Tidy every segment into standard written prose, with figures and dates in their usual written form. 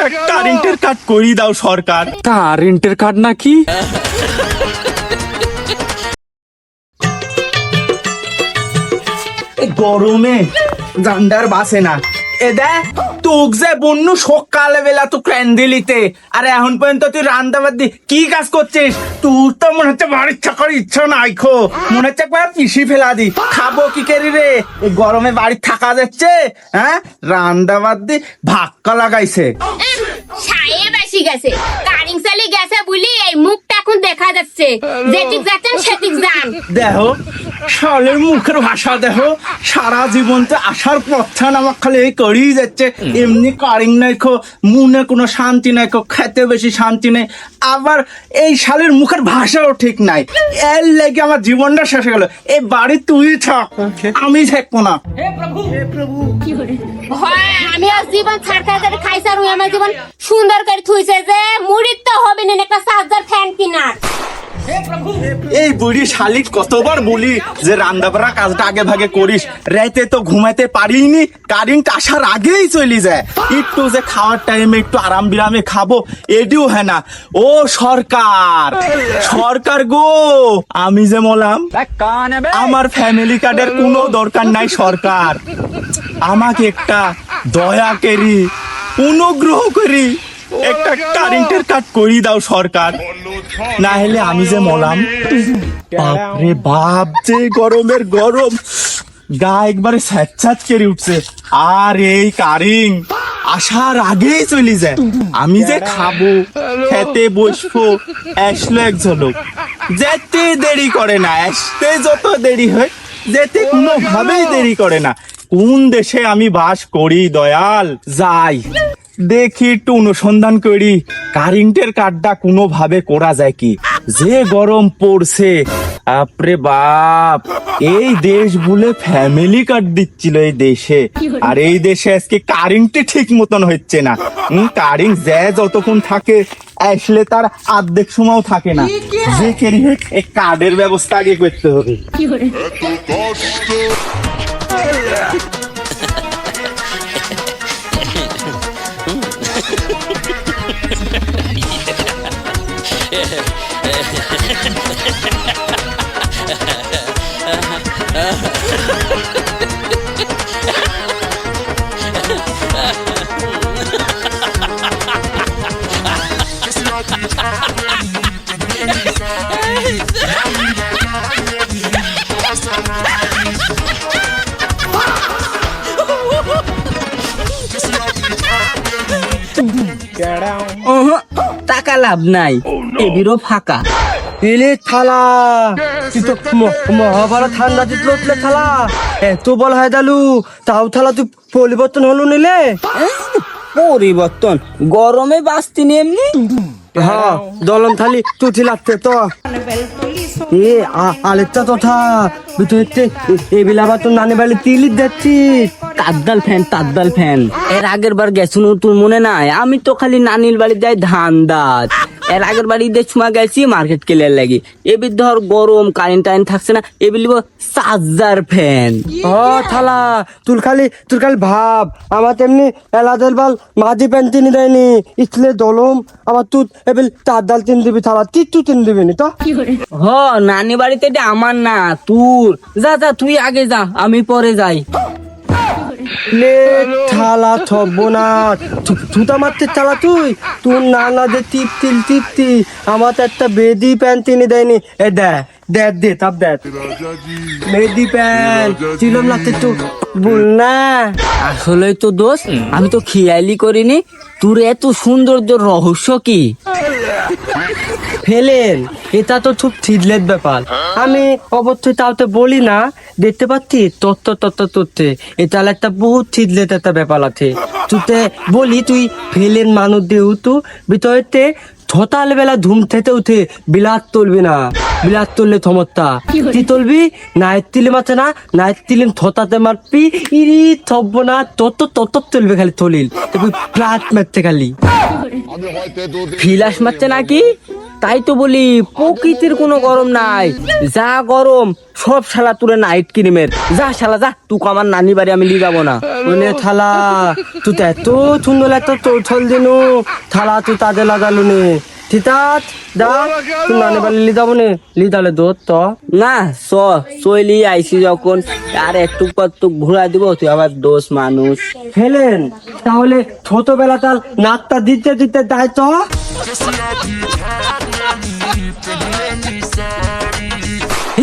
একটা কারেন্টের কাট করি দাও সরকার। কারেন্টের কার্ড নাকি? গরমে জান্ডার বাসে না। এ দেখ তোক যে বন্যু সকাল বেলা তো ক্যান্ডেলিতে, আরে এখন পর্যন্ত তুই রান্দাবাদ দি কি কাজ করছিস? তোর তো মনে হচ্ছে বাড়ির থাকার ইচ্ছা নাই, খো মনে হচ্ছে একবার পিসি ফেলা দি। খাবো কি করি রে, এই গরমে বাড়ি থাকা যাচ্ছে? হ্যাঁ, রান্দাবাদ দি ধাক্কা লাগাইছে। সাহেব এসে গেছে, কারিং চালি গেছে বলি এই মুখটা এখন দেখা যাচ্ছে। যেদিক যাচ্ছেন সেদিক যান। দেখো শালের মুখের ভাষা, দেখো সারা জীবন তো আসার পথছান আমার খালি এই করেই যাচ্ছে। এমনি কারিং নাই খো, মনে কোনো শান্তি নাই খো, খেতে বেশি শান্তি নেই, আবার এই শালের মুখের ভাষাও ঠিক নাই। এর লেগে আমার জীবনটা শেষ হয়ে গেল। এই বাড়ি তুই থাক, আমি থাকবো না। হয় আমি আর জীবন ছাড়তে ছাড়তে খাইছে আর আমার জীবন সুন্দর করে থুইছে যে মুড়ির তো হবে না একটা চার্জার ফ্যান কিনার। এই বুড়ি শালিক কতবার বলি যে রান্না বাড়া কাজটা আগে ভাগে করিস, রাতে তো ঘুমাইতে পারিনি, কারেন্ট আসার আগেই চলে যায়। একটু যে খাওয়ার টাইমে একটু আরাম বিরামে খাবো এটিও হয় না। ও সরকার, সরকার গো, আমি যে বললাম আমার ফ্যামিলি কার্ডের কোনো দরকার নাই। সরকার আমাকে একটা দয়া করি, অনুগ্রহ করি একটা কারেন্টের কাট করি দাও সরকার, না হলে আমি যে মলাম। বাপরে বাপ, যে গরমের গরম, গা একবারে স্যাঁতস্যাঁত করে উঠছে। আর এই কারিং আসার আগেই চলে যায়। আমি যে খাবো, খেতে বসবো, আসলো এক ঝলক, যেতে দেরি করে না, আসতে যত দেরি হয় যেতে কোনোভাবেই দেরি করে না। কোন দেশে আমি বাস করি দয়াল? যাই দেখি একটু অনুসন্ধান করি কারেন্টের কার্ডটা কোনো ভাবে করা যায় কি। যে গরম পড়ছে, আপরে বাপ, এই দেশ বলে ফ্যামিলি কার্ড দিচ্ছিল এই দেশে, আর এই দেশে আজকে কারেন্ট ঠিক মতন হচ্ছে না। কারেন্ট যে যতক্ষণ থাকে আসলে তার অর্ধেক সময়ও থাকে না। যে কেরি এই কার্ডের ব্যবস্থা আগে করতে হবে। টাকা লাভ নাই, এবিরও ফাঁকা। এলে থালা তুই তো মহাভারত ঠান্ডা দিত থালা এত বল হয় দালু, তাও থালা তুই পরিবর্তন হলো নিলে। পরিবর্তন গরমে বাঁচতিনি এমনি। হ্যাঁ, দলন থালি তুই লাগতে তো এ আলেকটা তথা ভিতরে এবিলা বা তোর নানি বাড়ি তিলি যাচ্ছি। তাদ্দাল ফ্যান এর আগের বার গেছুন, তোর মনে নাই? আমি তো খালি নানির বাড়ি যাই ধান দাঁত। এর আগের বাড়ি ঈদের সময় গেছি মার্কেট কেলার লাগি। এবির ধর গরম, কারেন্ট থাকছে না, এবির লিব চার্জার ফ্যান। ও থালা তুল খালি ভাব, আমার তেমনি এলাদের বাল মাঝি প্যান্ট কিনে দেয়নি, ইসলে দলম আমার তুই এবিল তার ডাল তিন দিবি, থালা কিচ্ছু তিন দিবি নি তো। হ, নানি বাড়িতে এটা আমার না, তোর। যা তুই আগে যা, আমি পরে যাই। লে থালা থব না, থুতা মারতে চালা তুই। তোর নানা যে তৃপ্তি আমার তো একটা বেদি প্যান্ট কিনে দেয়নি। এ দে তাপ দে বেদি প্যান্ট চিলম লাগতে তো বল না। আসলে তো দোষ, আমি তো খেয়ালই করিনি। তোর এত সৌন্দর্য রহস্য কি? ফেলেন, এটা তো খুব থিদলের ব্যাপার। আমি অবশ্যই তাও তো বলি না, দেখতে পাচ্ছি তত্ত্বে এটা একটা বহুত থিদলের একটা ব্যাপার আছে। তুতে বলি তুই ফেলেন মানুষ দিয়ে উঠু ভিতরেতে সকাল বেলা ঘুম থেকে উঠে বিলাত তুলবি না। বিলাত তুললে থমত্তা কি তুলবি? নাইট তিলিম আছে না, নাইট তিলিম থতাতে মারবি, ইরি থব না, তত তুলবে খালি থলিল ফ্লাট মারতে খালি। ফিলাস মারছে নাকি? তাই তো বলি প্রকৃতির কোনো গরম নাই, যা গরম সব শালা তুলে নাইট ক্রিমের। যা শালা যা, তুই আমার নানি বাড়ি আমি নিয়ে যাবো না। বলে থালা তুই তো এত সুন্দর এত চৌছল দিনু থালা তুই তাদের লাগালু নে ঠিকাত দা তুই নানি বাড়ি লি যাবো নে লি তাহলে দোত তো না চলি আইসি যখন আর একটু পর তো ঘুরা দিব, তুই আবার দোষ মানুষ। ফেলেন তাহলে ছোটবেলা তার নাকটা দিতে দিতে দেয় তো।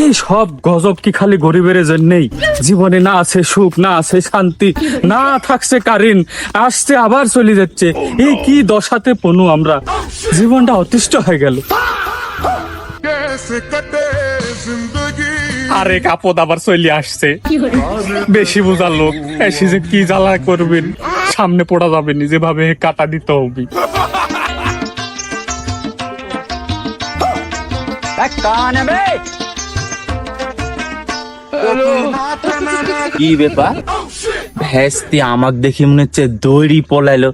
এই সব গজব কি খালি গরিবের জন্যই? জীবনে না আছে সুখ, না আছে শান্তি, না থাকছে কারিন, আসছে আবার চলে যাচ্ছে। এই কি দশাতে পনু আমরা, জীবনটা অতিষ্ঠ হয়ে গেল। আরে কাপদ আবার চলে আসছে, বেশি বোঝার লোক এসে যে কি জ্বালা করবেন, সামনে পড়া যাবে নি, যেভাবে কাটা দিতে হবে। কি ব্যাপার ভেস্তি আমাক দেখি মনে হচ্ছে দড়ি পলাইলো,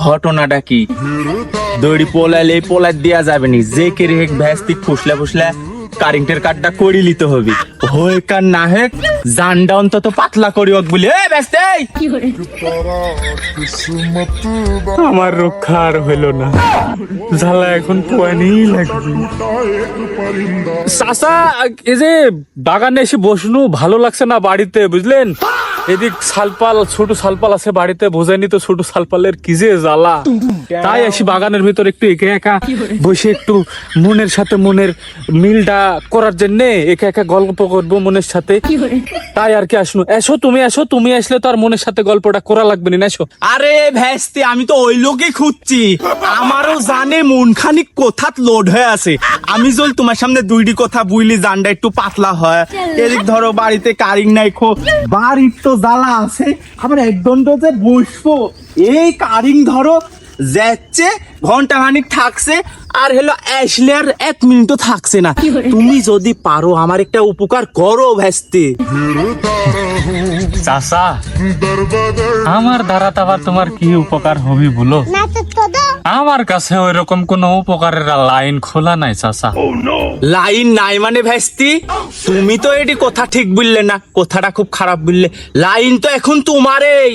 ঘটনাটা কি? দড়ি পলাইলে পলাই দেয়া যাবে নি, যে কে রে ভেস্তি ফুসলা ফুসলা কারেন্টের কার্ডটা করি লিতে হবে। হয়ে কার না হেক জানটা অন্তত পাতলা করি হোক বলি। এ ভেস্তি আমার রক্ষা আর হইলো না, জ্বালা এখন পোয়ানি লাগবে। চাচা এই যে বাগানে এসে বসনু ভালো লাগছে না বাড়িতে, বুঝলেন? এদিক শালপাল, ছোট শালপাল আছে বাড়িতে, বোঝায়নি তো ছোট শালপালের কি যে জ্বালা। তাই আসি বাগানের ভিতর একটু একা একা বসে একটু মনের সাথে মনের মিলটা করার জন্য একা একা গল্প করবো মনের সাথে। তাই আর কি আসনু। এসো তুমি, এসো তুমি, আসলে তো আর মনের সাথে গল্পটা করা লাগবে না। এসো। আরে ভেস্তি আমি তো ওই লোকই খুঁজছি, আমারও জানে মন খানিক কোথাত লোড হয়ে আছে। আমি যদি তোমার সামনে দুইটি কথা বুঝলি জানটা একটু পাতলা হয়। এদিক ধরো বাড়িতে কারিং নাই, বাড়ির তো জ্বালা আছে, আবার এক ঘন্টা যে বসবো এই কারিং ধরো যাচ্ছে ঘন্টা খানিক থাকছে, আর হলো আসলে আর 1 মিনিটও থাকছে না। তুমি যদি পারো আমার একটা উপকার করো ভেস্তি। চাচা আমার দ্বারা আবার তোমার কি উপকার হবে বলো? আমার কাছে ওই রকম কোন উপকারের লাইন খোলা নাই চাচা। লাইন নাই মানে ভেস্তি? তুমি তো এটি কথা ঠিক বললে না, কথাটা খুব খারাপ বললে। লাইন তো এখন তোমারই,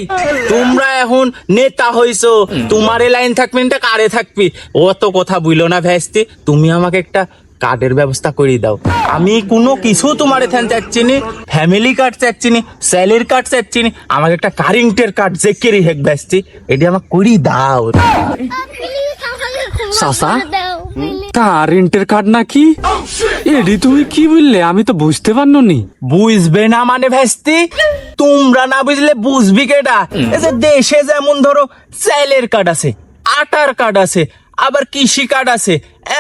তোমরা এখন নেতা হইছো, তোমারে লাইন থাকবে না কারে থাকবি? অত কথা বুঝলো না ভেস্তি, তুমি আমাকে একটা কার্ডের ব্যবস্থা করে দাও। আমি কোনো কিছু তোমার এখানে চাচ্ছি নি, ফ্যামিলি কার্ড চাচ্ছি নি, স্যালারি কার্ড চাচ্ছি নি, আমাকে একটা কারেন্টের কার্ড যে কেরি হেক ভেস্তি এটি আমাকে করে দাও। চাচা কারেন্টের কার্ড নাকি? এডি তুমি কি বললে? আমি তো বুঝতে পারনো নি। বুঝবে না মানে ভেস্তি? তোমরা না বুঝলে বুঝবি কেটা? এই যে দেশে যেমন ধরো চাইলের কার্ড আছে, আটার কার্ড আছে, আবার কৃষি কার্ড আছে,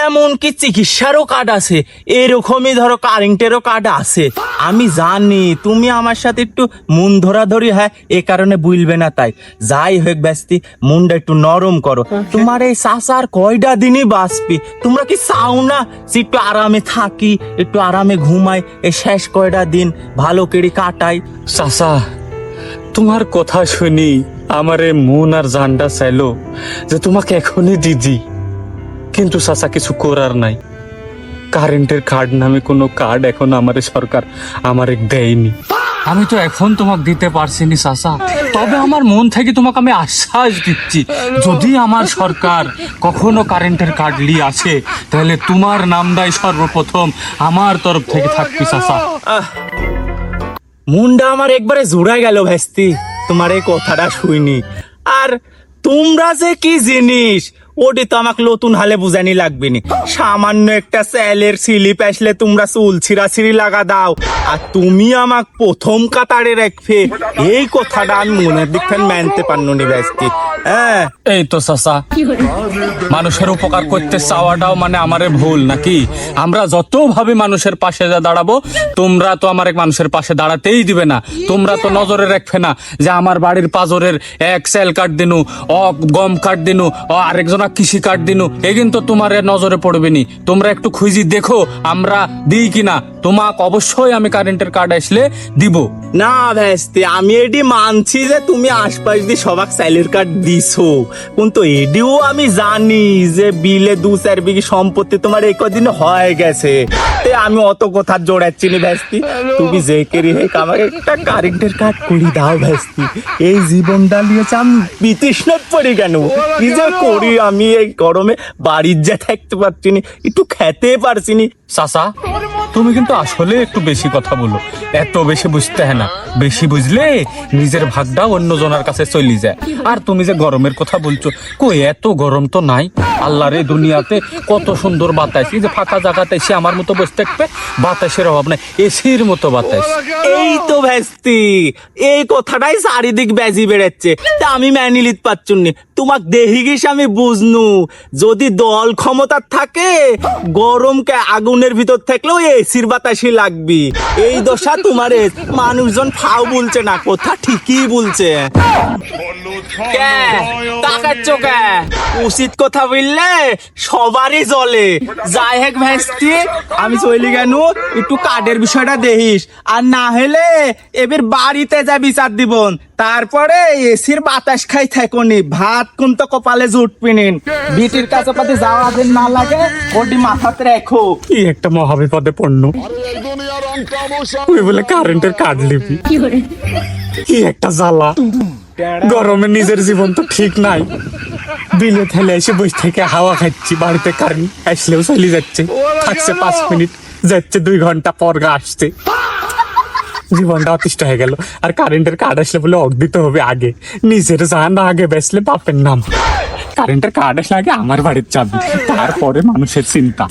এমনকি চিকিৎসারও কার্ড আছে, এরকমই ধরো কারেন্টেরও কার্ড আছে। আমি জানি তুমি আমার সাথে একটু মন ধরাধরি হয়, এ কারণে বুঝবে না। তাই যাই হোক ব্যস্তি, মনটা একটু নরম করো। তোমার এই চাচার কয়টা দিনই বাঁচবি? তোমরা কি চাও না যে একটু আরামে থাকি, একটু আরামে ঘুমাই, এই শেষ কয়টা দিন ভালো করে কাটাই? চাচা তোমার কথা শুনি আমার মন আর জানটা চাইলো যে তোমাকে এখনই দিদি, কিন্তু চাচা কিছু করার নাই। কারেন্টের কার্ড নামে কোনো কার্ড এখন আমার সরকার আমারে দেয়নি। আমি তো এখন তোমাকে দিতে পারছি না চাচা, তবে আমার মন থেকে তোমাকে আমি আশ্বাস দিচ্ছি, যদি আমার সরকার কখনো কারেন্টের কার্ড নিয়ে আসে তাহলে তোমার নামটাই সর্বপ্রথম আমার তরফ থেকে থাকবি চাচা। মুন্ডা আমার একবারে জোড়া গেল ভেস্তি তোমার এই কথাটা শুইনি। আর তোমরা যে কি জিনিস ওটি তো আমাকে নতুন হালে বুঝানি লাগবে না। সামান্য একটা স্যালের স্লিপ আসলে তোমরা চুল ছিঁড়াছিঁড়ি লাগা দাও, আর তুমি আমাকে প্রথম কাতারে রাখবে, এই কথাটা আমি মনের দিক থেকে মানতে পারনো নি ভেস্তি। হ্যাঁ এই তো চাচা, মানুষের উপকার করতে চাওয়াটাও মানে আমারে ভুল নাকি? আমরা যত ভাবে মানুষের পাশে যা দাঁড়াবো, তোমরা তো আমার এক মানুষের পাশে দাঁড়াতেই দিবে না। তোমরা তো নজরে রাখবে না যে আমার বাড়ির পাজরের এক সেল কার্ড দিনু, গম কার্ড দিনু, আরেকজন না কৃষি কার্ড দিনু এ কিন্তু তোমার নজরে পড়বে নি। তোমরা একটু খুঁজি দেখো আমরা দিই কিনা। তোমাক অবশ্যই আমি কারেন্টের কার্ড আসলে দিব। না ভেস্তি, আমি এটি মানছি যে তুমি আশপাশ দিয়ে সবাক স্যালারি কার্ড দিছো, কিন্তু এডিও আমি জানি যে বিলে 2-4 বিঘি সম্পত্তি তোমার এই কদিন হয়ে গেছে। তে আমি অত কথা জোড়াচ্ছি না ভেস্তি, তুমি যে কেরি হেক আমাকে একটা কারেন্টের কার্ড করে দাও ভেস্তি। এই জীবন ডালিয়েছে আমি বিতৃষ্ণাত পড়ি কেন, কি যে করি আমি এই গরমে বাড়ির যা থাকতে পারছি না, একটু খেতে পারছি না। চাচা তুমি কিন্তু আসলে একটু বেশি কথা বলো, এত বেশি বুঝতে হয় না। বেশি বুঝলে নিজের ভাগটা অন্য জনের কাছে চলে যায়। আর তুমি যে গরমের কথা বলছো, কই এত গরম তো নাই। আল্লাহর এই দুনিয়াতে কত সুন্দর বাতাস, এই যে ফাঁকা জায়গাতে এসে আমার মতো বসে থাকবে, বাতাসের অভাব নাই, এসির মতো বাতাস। এই তো ভেস্তি, এই কথাটাই চারিদিক বেজি বেড়াচ্ছে, তা আমি মেনে নিতে পারছি না। তোমাক দেহি গেছে আমি বুঝনু, যদি দল ক্ষমতার থাকে গরমকে আগুনের ভিতর থাকলেও এসির বাতাসই লাগবি। এই দশা তোমার মানুষজন ফাও বলছে না, কথা ঠিকই বলছে। কে তাকাচ্ছ কে? উচিত কথা বললে সবারই চলে। যাই হোক ভেস্তি, আমি চলি কেন, একটু কার্ডের বিষয়টা দেখিস, আর না হলে এবার বাড়িতে যা বিচার দিবন, তারপরে এসির বাতাস খাই থাকুনি, ভাত কোন তো কপালে জুটপিনিন। বিটির কাছে পাতে যাওয়া যেন না লাগে ওটি মাথাতে রেখো। কি একটা মহাবিপদে পড়লো, তুই বলে কারেন্টের কার্ড লিবি, কি একটা জ্বালা। গরমে নিজের জীবন তো ঠিক নাই, বিলে ঠেলে এসে বসে থেকে হাওয়া খাচ্ছি, বাড়িতে কারেন্ট আসলেও চলে যাচ্ছে, থাকছে 5 মিনিট, যাচ্ছে 2 ঘন্টা পর আসছে। জীবনটা অতিষ্ঠ হয়ে গেল। আর কারেন্টের কার্ড আসলে বলে অগ দিতে হবে আগে, নিজের জান আগে বেসলে বাপের নাম। কারেন্টের কার্ড আসলে আগে আমার বাড়ির চাবি, তারপরে মানুষের চিন্তা।